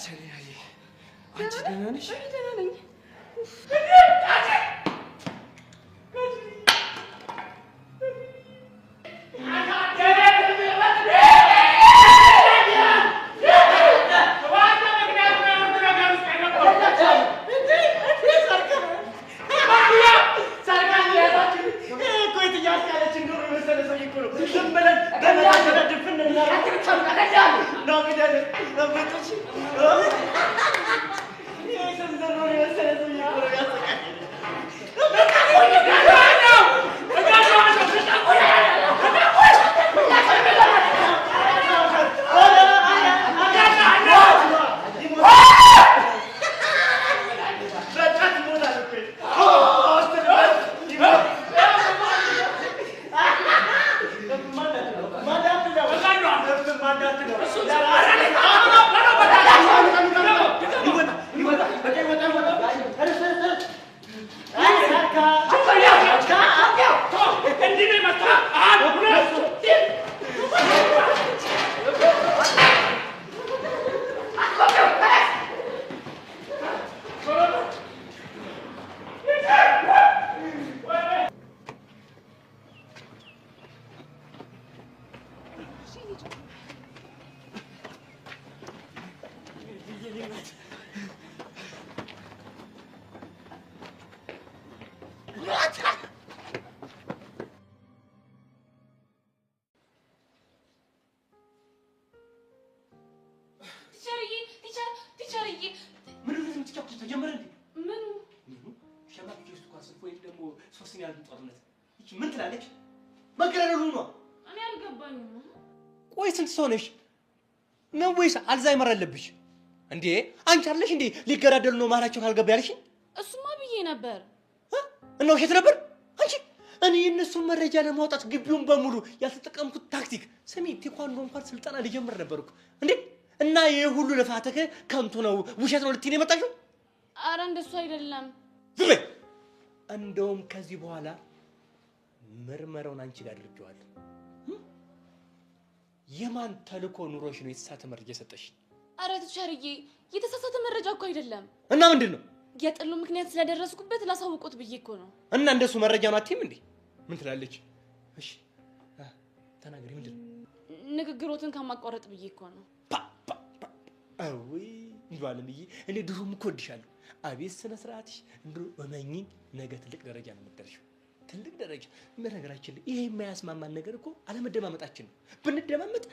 ሰሪያዬ አንቺ ደህና ነሽ? እኔ ደህና ነኝ። ምን ትላለች? መገረሩ ነው። እኔ አልገባኝም። ቆይ ስንት ሰው ነሽ? ነው ወይስ አልዛይመር አለብሽ እንዴ? አንቺ አይደለሽ እንዴ ሊገዳደሉ ነው ማራቸው ካልገባ ያልሽኝ? እሱማ ብዬ ነበር። እና ውሸት ነበር? አንቺ እኔ የነሱን መረጃ ለማውጣት ግቢውን በሙሉ ያልተጠቀምኩት ታክቲክ ስሚ፣ ቴኳንዶ እንኳን ስልጠና ሊጀምር ነበርኩ እንዴ። እና ይሄ ሁሉ ልፋትህ ከንቱ ነው ውሸት ነው ልትይ ነው የመጣሽው? አረ እንደሱ አይደለም። ዝም በይ። እንደውም ከዚህ በኋላ ምርመራውን አንቺ ጋር አድርጌዋለሁ። የማን ተልኮ ኑሮሽ ነው የተሳሳተ መረጃ ሰጠሽ? አረ ተቻርዬ የተሳሳተ መረጃ እኮ አይደለም። እና ምንድነው? የጥሉ ምክንያት ስለደረስኩበት ላሳውቁት ብዬ እኮ ነው። እና እንደሱ መረጃ ነው አትይም እንዴ? ምን ትላለች? እሺ ተናገሪ። ምንድነው? ንግግሮትን ከማቋረጥ ብዬ እኮ ነው። አውይ እንኳንምዬ እኔ ድሮም እኮ እወድሻለሁ። አቤት ስነ ስርዓትሽ። እንደው እመኚኝ ነገ ትልቅ ደረጃ ነው የምትደርሺው። ትልቅ ደረጃ። በነገራችን ላይ ይሄ የማያስማማን ነገር እኮ አለመደማመጣችን ነው። ብንደማመጥ